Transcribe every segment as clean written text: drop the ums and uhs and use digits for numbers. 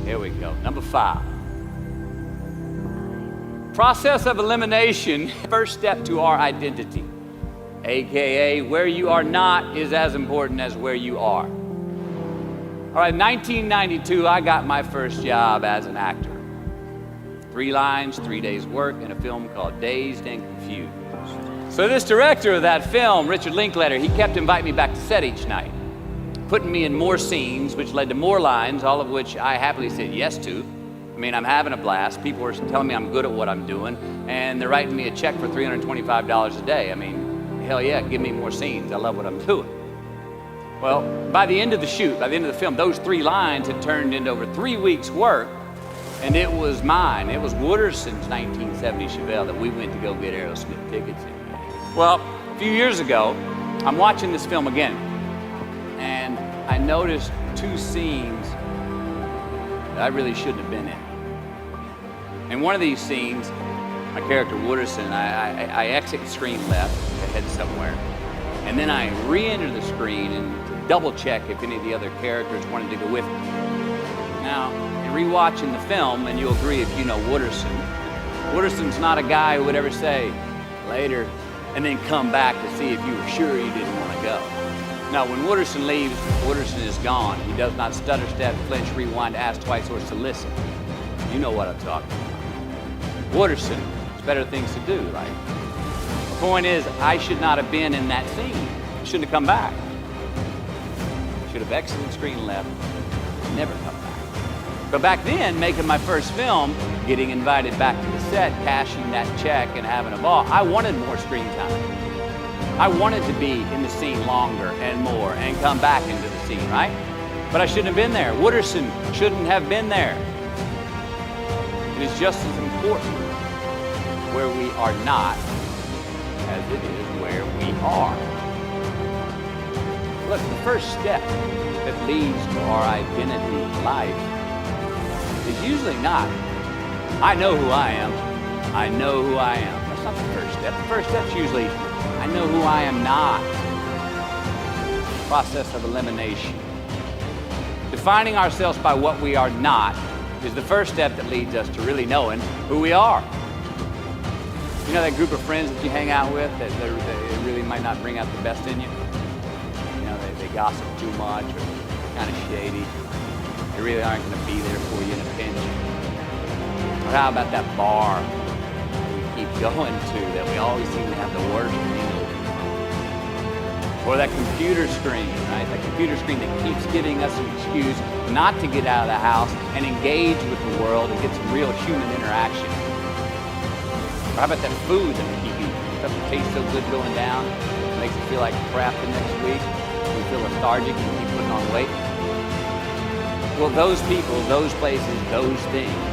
Here we go. Number 5. Process of elimination, first step to our identity. AKA, where you are not is as important as where you are. All right, 1992, I got my first job as an actor. 3 lines, 3 days work in a film called Dazed and Confused. So this director of that film, Richard Linklater, he kept inviting me back to set each night, putting me in more scenes, which led to more lines, all of which I happily said yes to. I mean, I'm having a blast. People are telling me I'm good at what I'm doing, and they're writing me a check for $325 a day. I mean, hell yeah, give me more scenes. I love what I'm doing. Well, by the end of the shoot, by the end of the film, those 3 lines had turned into over 3 weeks' work, and it was mine. It was Wooderson's 1970 Chevelle that we went to go get Aerosmith tickets in. Well, a few years ago, I'm watching this film again, and I noticed 2 scenes that I really shouldn't have been in. In one of these scenes, my character Wooderson, I exit screen left to head somewhere, and then I re-enter the screen and to double check if any of the other characters wanted to go with me. Now, in rewatching the film, and you'll agree if you know Wooderson's not a guy who would ever say, later, and then come back to see if you were sure you didn't want to go. Now, when Wooderson leaves, Wooderson is gone. He does not stutter, step, flinch, rewind, ask twice, or solicit. You know what I'm talking about. Wooderson has better things to do, right? The point is, I should not have been in that scene. I shouldn't have come back. I should have exited screen left, never come back. But back then, making my first film, getting invited back to the set, cashing that check, and having a ball, I wanted more screen time. I wanted to be in the scene longer and more and come back into the scene, right? But I shouldn't have been there. Wooderson shouldn't have been there. It is just as important where we are not as it is where we are. Look, the first step that leads to our identity in life is usually not, I know who I am, I know who I am. That's not the first step. The first step's usually, I know who I am not. Process of elimination. Defining ourselves by what we are not is the first step that leads us to really knowing who we are. You know that group of friends that you hang out with that they really might not bring out the best in you? You know, they gossip too much or kind of shady. They really aren't going to be there for you in a pinch. Or how about that bar we keep going to that we always seem to have the worst meal? Or that computer screen, right? That computer screen that keeps giving us an excuse not to get out of the house and engage with the world and get some real human interaction. Or how about that food that we keep eating? Stuff that tastes so good going down, makes it feel like crap the next week. We feel lethargic and keep putting on weight. Well, those people, those places, those things,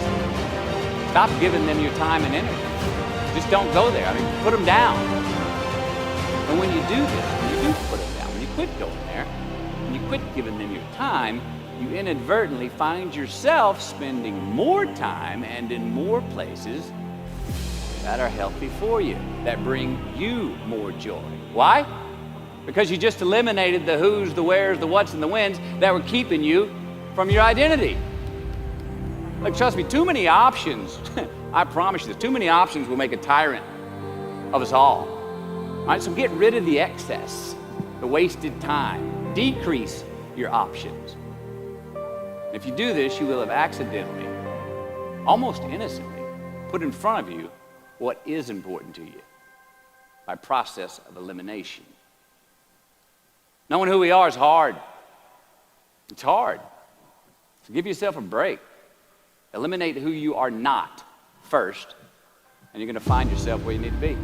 stop giving them your time and energy. Just don't go there. I mean, put them down. And when you do this, when you do put them down, when you quit going there, when you quit giving them your time, you inadvertently find yourself spending more time and in more places that are healthy for you, that bring you more joy. Why? Because you just eliminated the who's, the where's, the what's, and the when's that were keeping you from your identity. Like, trust me, too many options, I promise you this, too many options will make a tyrant of us all. All right, so get rid of the excess, the wasted time. Decrease your options. If you do this, you will have accidentally, almost innocently, put in front of you what is important to you by process of elimination. Knowing who we are is hard. It's hard. So give yourself a break. Eliminate who you are not first, and you're going to find yourself where you need to be.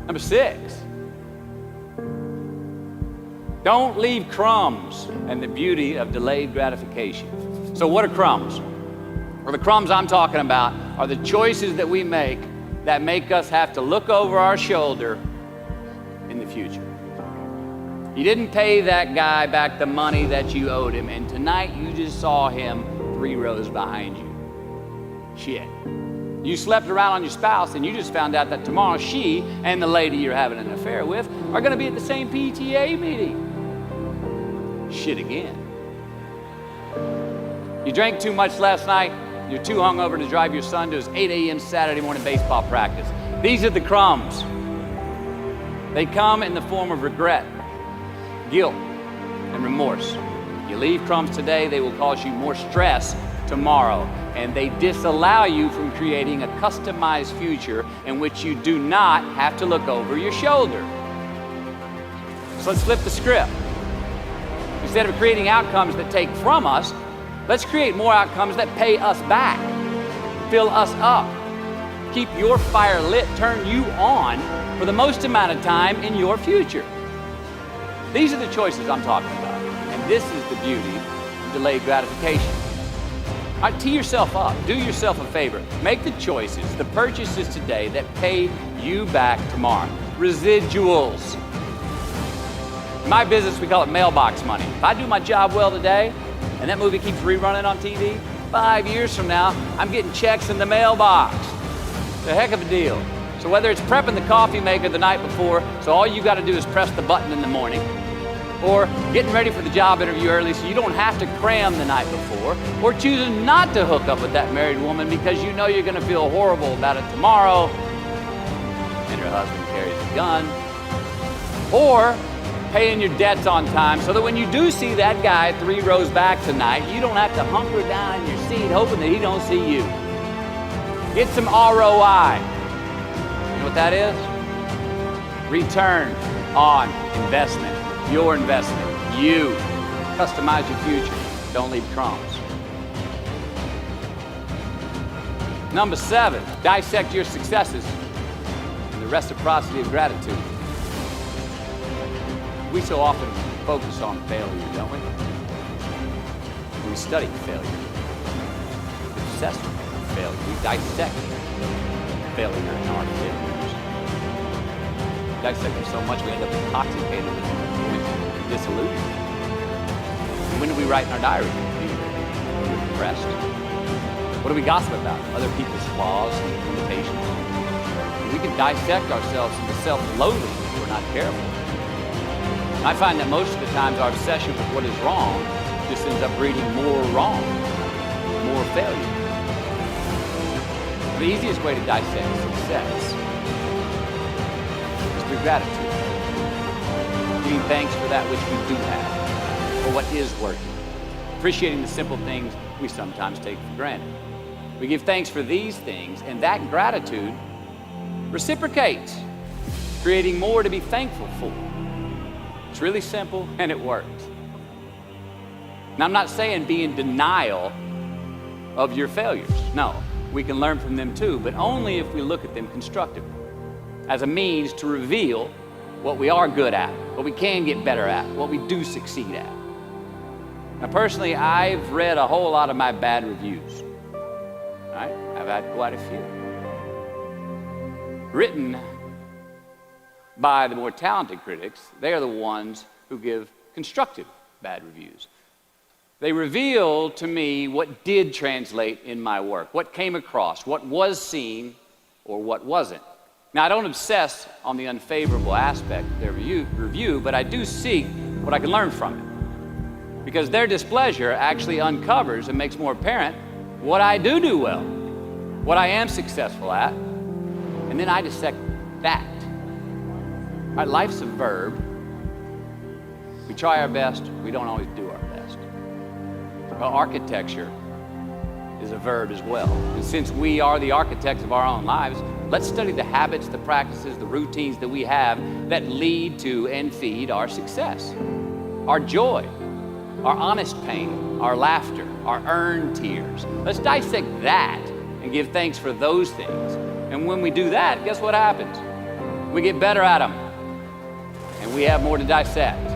Number 6, don't leave crumbs and the beauty of delayed gratification. So what are crumbs? Well, the crumbs I'm talking about are the choices that we make that make us have to look over our shoulder in the future. You didn't pay that guy back the money that you owed him, and tonight you just saw him 3 rows behind you. Shit. You slept around on your spouse and you just found out that tomorrow she and the lady you're having an affair with are going to be at the same PTA meeting. Shit again. You drank too much last night. You're too hungover to drive your son to his 8 a.m. Saturday morning baseball practice. These are the crumbs. They come in the form of regret, guilt, and remorse. You leave crumbs today, they will cause you more stress tomorrow, and they disallow you from creating a customized future in which you do not have to look over your shoulder. So let's flip the script. Instead of creating outcomes that take from us, let's create more outcomes that pay us back, fill us up, keep your fire lit, turn you on for the most amount of time in your future. These are the choices I'm talking about, and this is the beauty of delayed gratification. All right, tee yourself up, do yourself a favor, make the choices, the purchases today that pay you back tomorrow. Residuals. In my business, we call it mailbox money. If I do my job well today, and that movie keeps rerunning on TV, 5 years from now, I'm getting checks in the mailbox. It's a heck of a deal. So whether it's prepping the coffee maker the night before, so all you gotta do is press the button in the morning, or getting ready for the job interview early so you don't have to cram the night before, or choosing not to hook up with that married woman because you know you're gonna feel horrible about it tomorrow, and her husband carries a gun, or paying your debts on time so that when you do see that guy 3 rows back tonight, you don't have to hunker down in your seat hoping that he don't see you. Get some ROI. You know what that is? Return on investment. Your investment. You. Customize your future. Don't leave crumbs. Number 7, dissect your successes and the reciprocity of gratitude. We so often focus on failure, don't we? We study failure. We're obsessed with failure. We dissect failure in our failures. We dissect it so much we end up intoxicated with disillusion. And when do we write in our diary? We're depressed. What do we gossip about? Other people's flaws and limitations. And we can dissect ourselves into self-loathing if we're not careful. I find that most of the times our obsession with what is wrong just ends up breeding more wrong, more failure. The easiest way to dissect success is through gratitude. Giving thanks for that which we do have, for what is working. Appreciating the simple things we sometimes take for granted. We give thanks for these things, and that gratitude reciprocates, creating more to be thankful for. It's really simple, and it works. Now, I'm not saying be in denial of your failures. No, we can learn from them too, but only if we look at them constructively, as a means to reveal what we are good at, what we can get better at, what we do succeed at. Now, personally, I've read a whole lot of my bad reviews. All right? I've had quite a few. Written by the more talented critics. They are the ones who give constructive bad reviews. They reveal to me what did translate in my work, what came across, what was seen, or what wasn't. Now, I don't obsess on the unfavorable aspect of their review, but I do seek what I can learn from it. Because their displeasure actually uncovers and makes more apparent what I do well, what I am successful at, and then I dissect that. All right, life's a verb. We try our best, we don't always do our best. Well, architecture is a verb as well. And since we are the architects of our own lives, let's study the habits, the practices, the routines that we have that lead to and feed our success. Our joy, our honest pain, our laughter, our earned tears. Let's dissect that and give thanks for those things. And when we do that, guess what happens? We get better at them. And we have more to dissect.